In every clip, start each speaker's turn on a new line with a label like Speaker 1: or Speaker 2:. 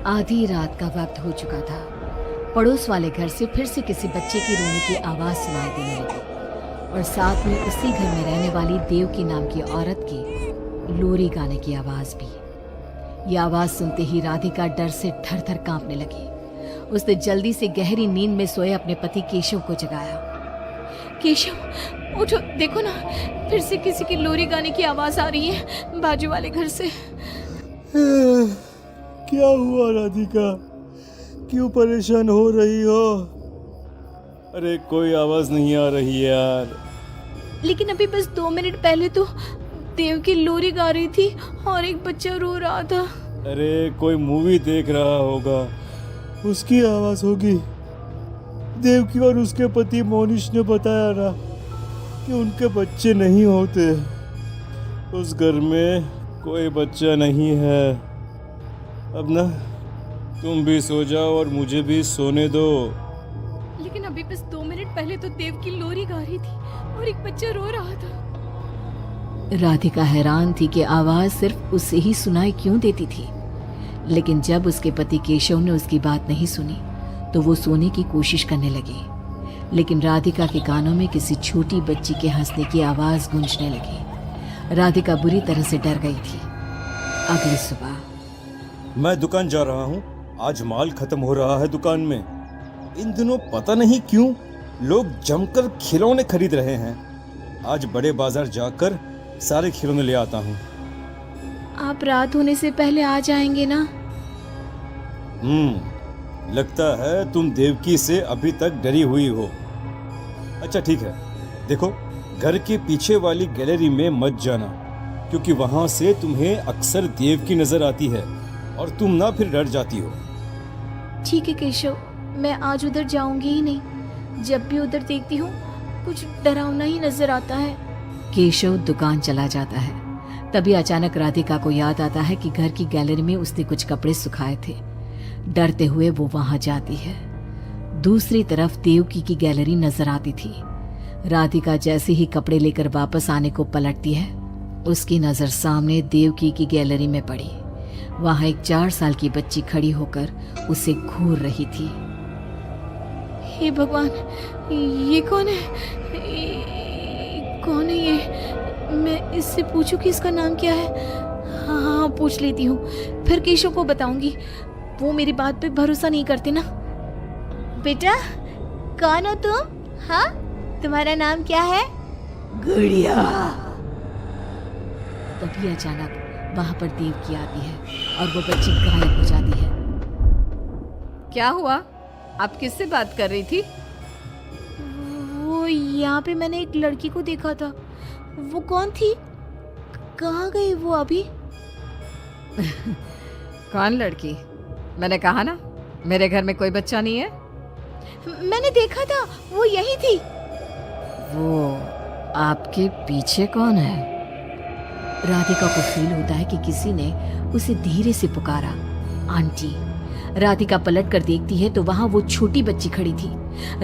Speaker 1: आधी रात का वक्त हो चुका था। पड़ोस वाले घर से फिर से किसी बच्चे की रोने की आवाज सुनाई देने लगी और साथ में उसी घर में रहने वाली देवकी नाम की औरत की लोरी गाने की आवाज भी। ये आवाज सुनते ही राधिका डर से थर थर कांपने लगी। उसने जल्दी से गहरी नींद में सोए अपने पति केशव को जगाया। केशव उठो, देखो ना, फिर से किसी की लोरी गाने की आवाज आ रही है बाजू वाले घर से।
Speaker 2: क्या हुआ राधिका, क्यों परेशान हो रही हो? अरे कोई आवाज नहीं आ रही यार।
Speaker 1: लेकिन अभी बस 2 मिनट पहले तो देव की लोरी गा रही थी और एक बच्चा रो रहा था।
Speaker 2: अरे कोई मूवी देख रहा होगा, उसकी आवाज होगी। देवकी और उसके पति मोनिश ने बताया ना कि उनके बच्चे नहीं होते। उस घर में कोई बच्चा नहीं है। अब ना तुम भी सो जाओ और मुझे भी सोने दो।
Speaker 1: लेकिन अभी बस 2 मिनट पहले तो देव की लोरी गा रही थी और एक बच्चा रो रहा था। राधिका हैरान थी कि आवाज सिर्फ उसे ही सुनाई क्यों देती थी। लेकिन जब उसके पति केशव ने उसकी बात नहीं सुनी तो वो सोने की कोशिश करने लगी। लेकिन राधिका के कानों में किसी छोटी बच्ची के हंसने की आवाज गूंजने लगी। राधिका बुरी तरह से डर गई थी। अगली सुबह
Speaker 2: मैं दुकान जा रहा हूँ, आज माल खत्म हो रहा है दुकान में। इन दिनों पता नहीं क्यों लोग जमकर खिलौने खरीद रहे हैं। आज बड़े बाजार जाकर सारे खिलौने ले आता हूँ।
Speaker 1: आप रात होने से पहले आ जाएंगे ना?
Speaker 2: लगता है तुम देवकी से अभी तक डरी हुई हो। अच्छा ठीक है, देखो घर के पीछे वाली गैलरी में मत जाना, क्योंकि वहां से तुम्हें अक्सर देवकी नजर आती है और तुम ना फिर डर जाती हो।
Speaker 1: ठीक है केशव, मैं आज उधर जाऊंगी ही नहीं। जब भी उधर देखती हूँ कुछ डरावना ही नजर आता है। केशव दुकान चला जाता है। तभी अचानक राधिका को याद आता है कि घर की गैलरी में उसने कुछ कपड़े सुखाए थे। डरते हुए वो वहां जाती है। दूसरी तरफ देवकी की गैलरी नजर आती थी। राधिका जैसे ही कपड़े लेकर वापस आने को पलटती है, उसकी नजर सामने देवकी की गैलरी में पड़ी। वहां एक 4 साल की बच्ची खड़ी होकर उसे घूर रही थी। हे भगवान, ये कौन है? कौन है ये? मैं इससे पूछूं कि इसका नाम क्या है? हाँ, पूछ लेती हूँ, फिर केशव को बताऊंगी। वो मेरी बात पे भरोसा नहीं करते ना। बेटा, कौन हो तुम? हाँ, तुम्हारा नाम क्या है? गुड़िया। तभी अचानक वहां पर देवकी आती है और वो बच्ची गायब हो जाती है।
Speaker 3: क्या हुआ? आप किससे बात कर रही थी?
Speaker 1: वो यहाँ पे मैंने एक लड़की को देखा था। वो कौन थी? कहाँ गई वो अभी?
Speaker 3: कौन लड़की? मैंने कहा ना, मेरे घर में कोई बच्चा नहीं है।
Speaker 1: मैंने देखा था, वो यही थी।
Speaker 3: वो आपके पीछे कौन है?
Speaker 1: राधिका को फील होता है कि किसी ने उसे धीरे से पुकारा, आंटी। राधिका पलट कर देखती है तो वहां वो छोटी बच्ची खड़ी थी।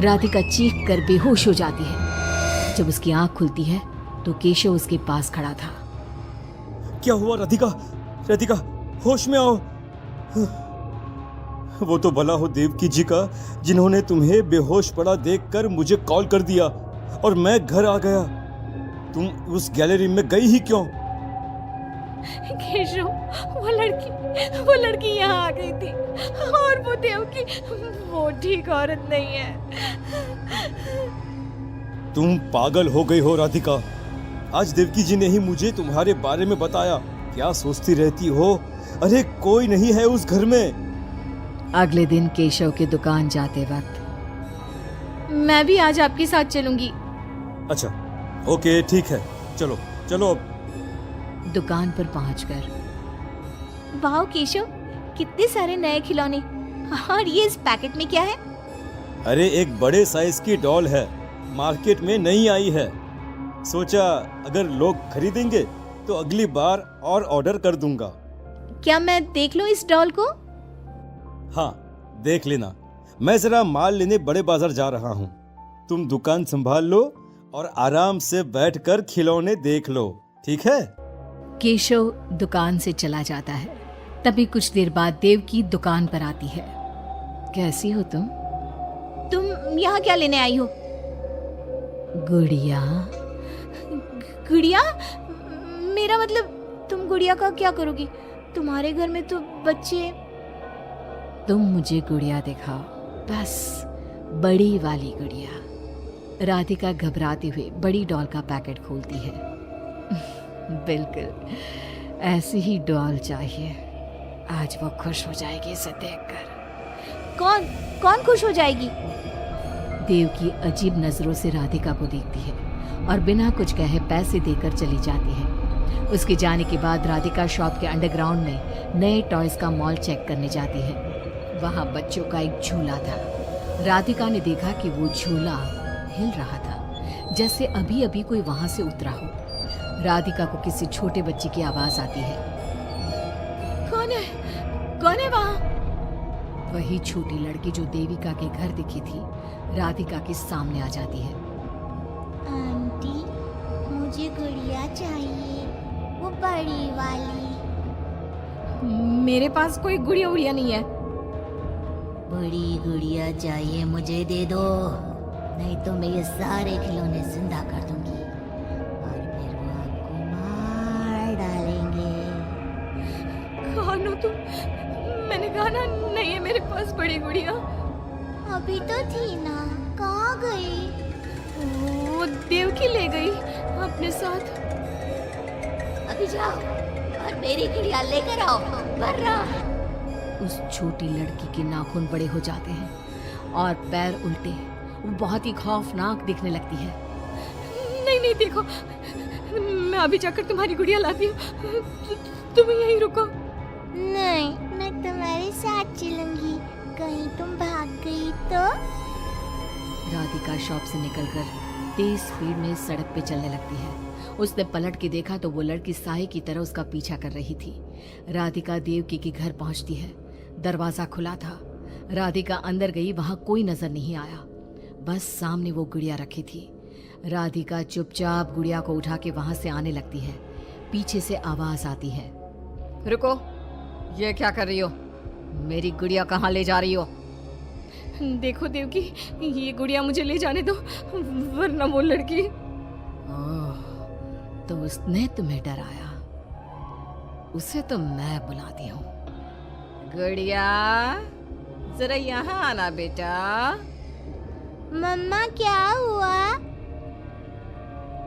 Speaker 1: राधिका चीख कर बेहोश हो जाती है। जब उसकी आंख खुलती है तो केशव उसके पास खड़ा था।
Speaker 2: क्या हुआ राधिका? राधिका, होश में आओ। वो तो भला हो देवकी जी का, जिन्होंने तुम्हें बेहोश पड़ा देखकर मुझे कॉल कर दिया और मैं घर आ गया। तुम उस गैलरी में गई ही क्यों?
Speaker 1: केशव, वो लड़की यहाँ आ गई थी और वो देवकी, वो ठीक औरत नहीं है।
Speaker 2: तुम पागल हो गई हो राधिका। आज देवकी जी ने ही मुझे तुम्हारे बारे में बताया। क्या सोचती रहती हो? अरे कोई नहीं है उस घर में।
Speaker 1: अगले दिन केशव के दुकान जाते वक्त, मैं भी आज आपके साथ चलूंगी।
Speaker 2: अच्छा ओके ठीक है, चलो चलो। अब
Speaker 1: दुकान पर पहुंचकर, वाह केशव, कितने सारे नए खिलौने। और ये इस पैकेट में क्या है?
Speaker 2: अरे एक बड़े साइज की डॉल है, मार्केट में नहीं आई है। सोचा अगर लोग खरीदेंगे तो अगली बार और ऑर्डर कर दूंगा।
Speaker 1: क्या मैं देख लूं इस डॉल को?
Speaker 2: हाँ देख लेना। मैं जरा माल लेने बड़े बाजार जा रहा हूँ। तुम दुकान संभाल लो और आराम से बैठकर खिलौने देख लो, ठीक है?
Speaker 1: केशव दुकान से चला जाता है। तभी कुछ देर बाद देव की दुकान पर आती है। कैसी हो तुम यहाँ क्या लेने आई हो? गुड़िया। गुड़िया? मेरा मतलब तुम गुड़िया का क्या करोगी? तुम्हारे घर में तो बच्चे। तुम मुझे गुड़िया दिखाओ, बस बड़ी वाली गुड़िया। राधिका घबराते हुए बड़ी डॉल का पैकेट खोलती है। बिल्कुल ऐसी ही डॉल चाहिए, आज वो खुश हो जाएगी इसे देखकर। कौन कौन खुश हो जाएगी? देव की अजीब नजरों से राधिका को देखती है और बिना कुछ कहे पैसे देकर चली जाती है। उसके जाने के बाद राधिका शॉप के अंडरग्राउंड में नए टॉयज का मॉल चेक करने जाती है। वहां बच्चों का एक झूला था। राधिका ने देखा कि वो झूला हिल रहा था, जैसे अभी अभी कोई वहां से उतरा हो। राधिका को किसी छोटे बच्चे की आवाज आती है। कौन है वहां? वही छोटी लड़की जो देविका के घर दिखी थी, राधिका के सामने आ जाती है।
Speaker 4: आंटी, मुझे गुड़िया चाहिए, वो बड़ी वाली।
Speaker 1: मेरे पास कोई गुड़िया उड़िया नहीं है।
Speaker 4: बड़ी गुड़िया चाहिए, मुझे दे दो, नहीं तो मैं ये सारे खिलौने जिंदा कर दूंगी और फिर वो आपको मार डालेंगे।
Speaker 1: कौन हो तुम? मैंने कहा ना नहीं है मेरे पास बड़ी गुड़िया।
Speaker 4: अभी तो थी ना, कहाँ गई?
Speaker 1: वो देव की ले गई अपने साथ।
Speaker 4: अभी जाओ और मेरी गुड़िया लेकर आओ, वरना।
Speaker 1: उस छोटी लड़की के नाखून बड़े हो जाते हैं और पैर उल्टे, वो बहुत ही खौफनाक दिखने लगती है। नहीं देखो, मैं अभी जाकर तुम्हारी गुड़िया लाती हूँ, तुम यहीं रुको।
Speaker 4: नहीं, मैं तुम्हारे साथ चलूंगी, कहीं तुम भाग गई तो।
Speaker 1: राधिका शॉप से निकलकर तेज स्पीड में सड़क पे चलने लगती है। उसने पलट के देखा तो वो लड़की साए की तरह उसका पीछा कर रही थी। राधिका देवकी के घर पहुंचती है। दरवाजा खुला था। राधिका अंदर गई, वहां कोई नजर नहीं आया, बस सामने वो गुड़िया रखी थी। राधिका चुपचाप गुड़िया को उठा के वहां से आने लगती है। पीछे से आवाज आती है,
Speaker 3: रुको, ये क्या कर रही हो? मेरी गुड़िया कहाँ ले जा रही हो?
Speaker 1: देखो देवकी, ये गुड़िया मुझे ले जाने दो, वरना वो लड़की।
Speaker 3: ओह, तो उसने तुम्हें डराया? उसे तो मैं बुलाती हूँ। गुड़िया, जरा यहाँ आना बेटा।
Speaker 4: मम्मा क्या हुआ?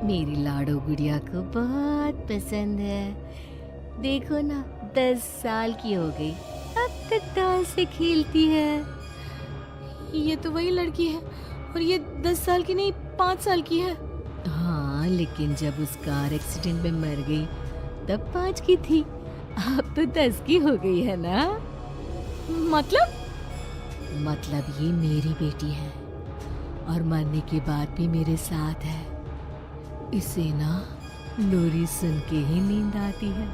Speaker 1: मेरी लाडो गुड़िया को बहुत पसंद है। देखो ना, 10 साल की हो गई, अब तक डॉल से खेलती है। ये तो वही लड़की है, और ये 10 साल की नहीं 5 साल की है। हाँ, लेकिन जब उस कार एक्सीडेंट में मर गई तब 5 की थी, अब तो 10 की हो गई है ना। मतलब ये मेरी बेटी है और मरने के बाद भी मेरे साथ है। इसे ना लोरी सुन के ही नींद आती है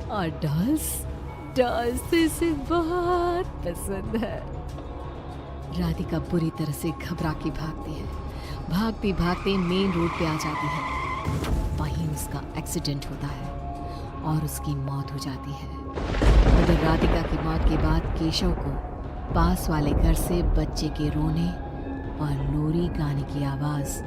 Speaker 1: और डॉल्स इसे बहुत पसंद है। राधिका बुरी तरह से घबरा के भागती है। भागते भागते मेन रोड पे आ जाती है। वहीं उसका एक्सीडेंट होता है और उसकी मौत हो जाती है। उधर राधिका की मौत के बाद केशव को पास वाले घर से बच्चे के रोने और लोरी गाने की आवाज